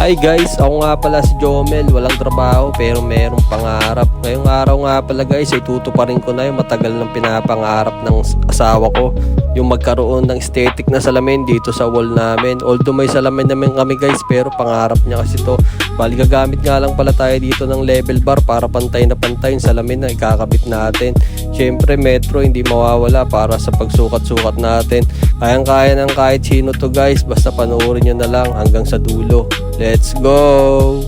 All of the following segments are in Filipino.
Hi guys, ako nga pala si Jomel, walang trabaho pero merong pangarap. Ngayong araw nga pala guys ay tutuparin ko na yung matagal ng pinapangarap ng asawa ko, yung magkaroon ng aesthetic na salamin dito sa wall namin. Although may salamin naman kami guys, pero pangarap niya kasi to. Bali gagamit nga lang pala tayo dito ng level bar para pantay na pantay yung salamin na ikakabit natin. Syempre metro hindi mawawala para sa pagsukat-sukat natin. Kayang-kaya ng kahit sino to guys, basta panoorin nyo na lang hanggang sa dulo. Let's go!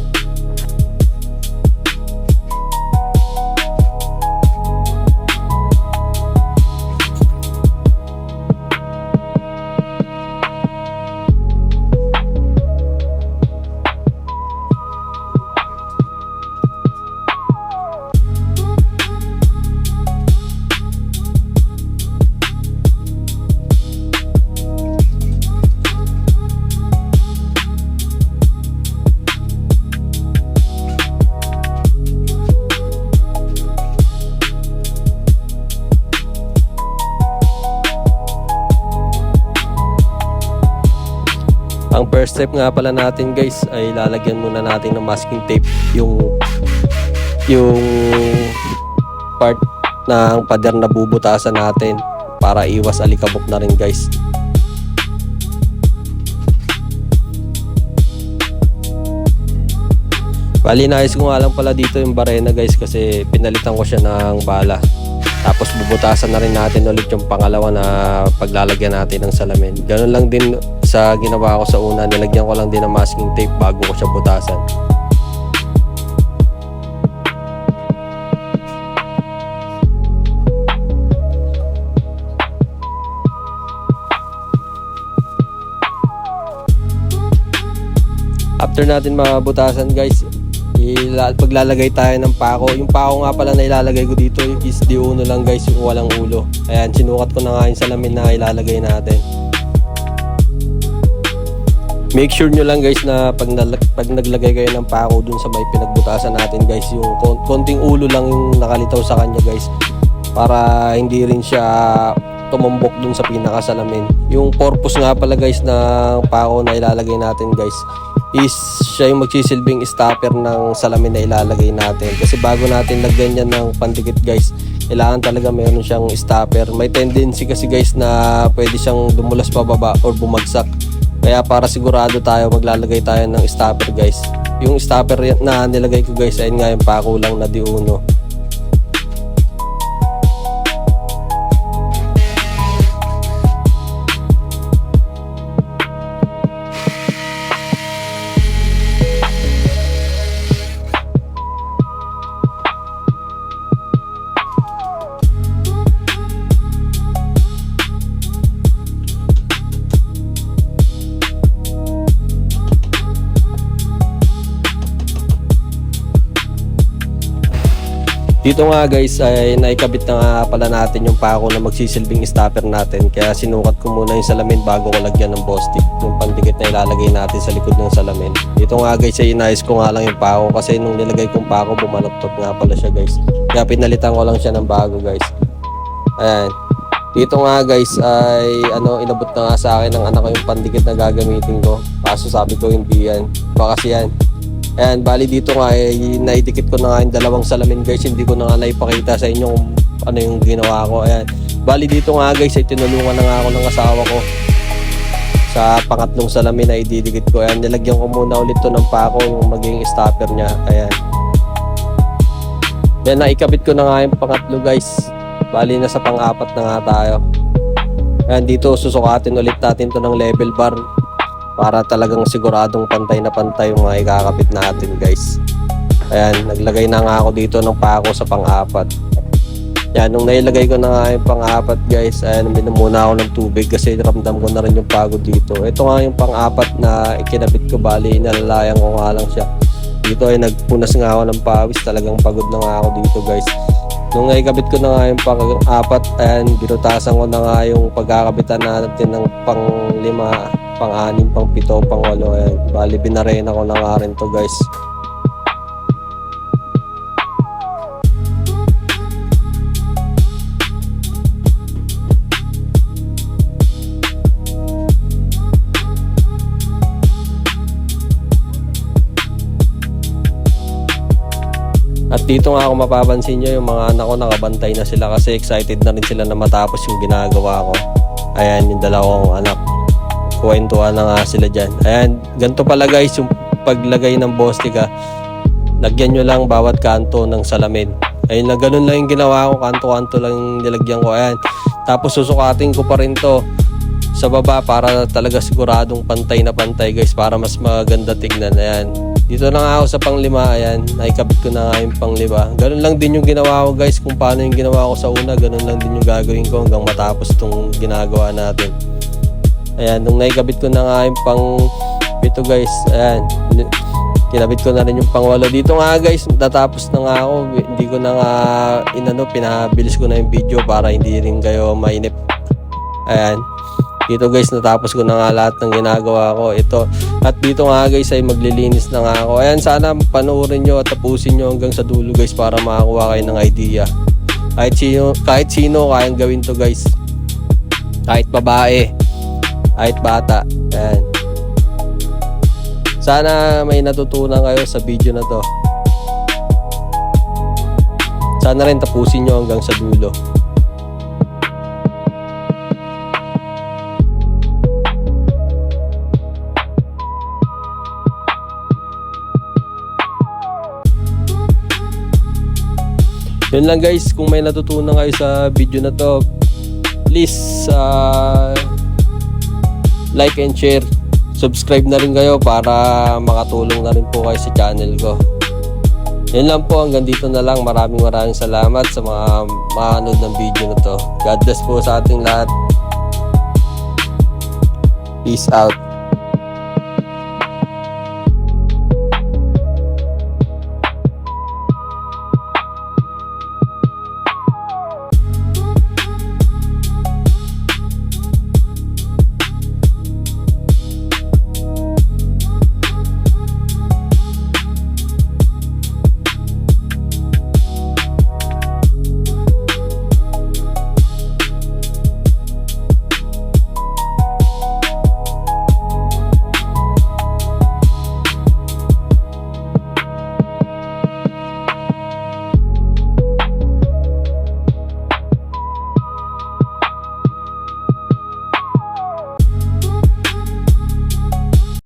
Ang first step nga pala natin guys ay lalagyan muna natin ng masking tape yung part ng pader na bubutasan natin para iwas alikabok na rin guys. Bali naayos ko nga lang pala dito yung barena guys kasi pinalitan ko siya ng bala. Tapos bubutasan na rin natin ulit yung pangalawa na paglalagyan natin ng salamin. Ganun lang din sa ginawa ko sa una, nilagyan ko lang din ng masking tape bago ko siya butasan. After natin mabutasan guys, paglalagay tayo ng pako. Yung pako nga pala na ilalagay ko dito is D1 lang guys, yung walang ulo. Ayan, sinukat ko na nga yung salamin na ilalagay natin. Make sure nyo lang guys na pag naglagay kayo ng pako dun sa may pinagbutasan natin guys, yung konting ulo lang yung nakalitaw sa kanya guys, para hindi rin siya tumumbok dun sa pinakasalamin. Yung purpose nga pala guys ng pako na ilalagay natin guys is siya yung magsisilbing stopper ng salamin na ilalagay natin. Kasi bago natin lagyan yan ng pandikit guys, kailangan talaga mayroon siyang stopper. May tendency kasi guys na pwede siyang dumulas pababa or bumagsak. Kaya para sigurado tayo, maglalagay tayo ng stopper guys. Yung stopper na nilagay ko guys, ayun nga yung pako lang na D1. Dito nga guys ay naikabit na nga pala natin yung pako na magsisilbing stopper natin. Kaya sinukat ko muna yung salamin bago ko lagyan ng boss stick, yung pandikit na ilalagay natin sa likod ng salamin. Dito nga guys ay inayos ko nga lang yung pako kasi nung nilagay kong pako bumaloktot nga pala siya guys. Kaya pinalitan ko lang siya ng bago guys. Ayan. Dito nga guys ay inabot na nga sa akin ng anak ko yung pandikit na gagamitin ko. Kaso sabi ko hindi yan. Baka kasi yan. Ayan, bali dito nga naidikit ko na nga yung dalawang salamin guys. Hindi ko na nga naipakita sa inyo kung ano yung ginawa ko. Ayan, bali dito nga guys ay tinulungan na nga ako ng asawa ko sa pangatlong salamin na ididikit ko. Ayan, nilagyan ko muna ulit to ng pako yung maging stopper nya. Ayan, then naikabit ko na nga yung pangatlo guys. Bali na sa pang-apat na nga tayo. Ayan, dito susukatin ulit natin to ng level bar para talagang siguradong pantay na pantay yung mga ikakabit natin guys. Ayan, naglagay na nga ako dito ng pako sa pang-apat. Yan, nung nailagay ko na nga yung pang-apat guys, ayan, uminom muna ako ng tubig kasi ramdam ko na rin yung pagod dito. Ito nga yung pang-apat na ikinabit ko, bali inalalayan ko nga lang siya. Dito ay nagpunas nga ako ng pawis, talagang pagod na nga ako dito guys. Nung naikabit ko na nga yung pang-apat, ayan, binutasan ko na nga yung pagkakabitan natin ng pang-5, pang-6, pang-7, pang-8. Ayan, bali binarena ko na nga rin to guys. At dito nga kung mapapansin nyo, yung mga anak ko nakabantay na sila kasi excited na rin sila na matapos yung ginagawa ko. Ayan, yung dalawang anak. Kwentuhan na nga sila dyan. Ayan, ganito pala guys yung paglagay ng Bostika. Lagyan nyo lang bawat kanto ng salamin. Ayun lang, ganun lang yung ginawa ko. Kanto-kanto lang yung nilagyan ko. Ayan. Tapos susukatin ko pa rin to sa baba para talaga siguradong pantay na pantay guys, para mas maganda tignan. Ayan. Dito na nga ako sa panglima. Ayan. Nakikabit ko na nga yung panglima. Ganun lang din yung ginawa ko guys. Kung paano yung ginawa ko sa una, ganun lang din yung gagawin ko hanggang matapos itong ginagawa natin. Ayan. Nung nakikabit ko na nga yung pang pito guys. Ayan. Kinabit ko na rin yung pangwalo. Dito nga guys, natapos na nga ako. Hindi ko na nga pinabilis ko na yung video para hindi rin kayo mainip. Ayan. Dito guys, natapos ko na nga lahat ng ginagawa ko. Ito. At dito nga guys ay maglilinis na nga ako. Ayan, sana panoorin nyo at tapusin nyo hanggang sa dulo guys para makakuha kayo ng idea. Kahit sino kayang gawin to guys. Kahit babae, kahit bata. Ayan. Sana may natutunan kayo sa video na to. Sana rin tapusin nyo hanggang sa dulo. Yun lang guys, kung may natutunan kayo sa video na to, please like and share. Subscribe na rin kayo para makatulong na rin po kayo sa channel ko. Yun lang po, hanggang dito na lang. Maraming salamat sa mga manood ng video na to. God bless po sa ating lahat. Peace out.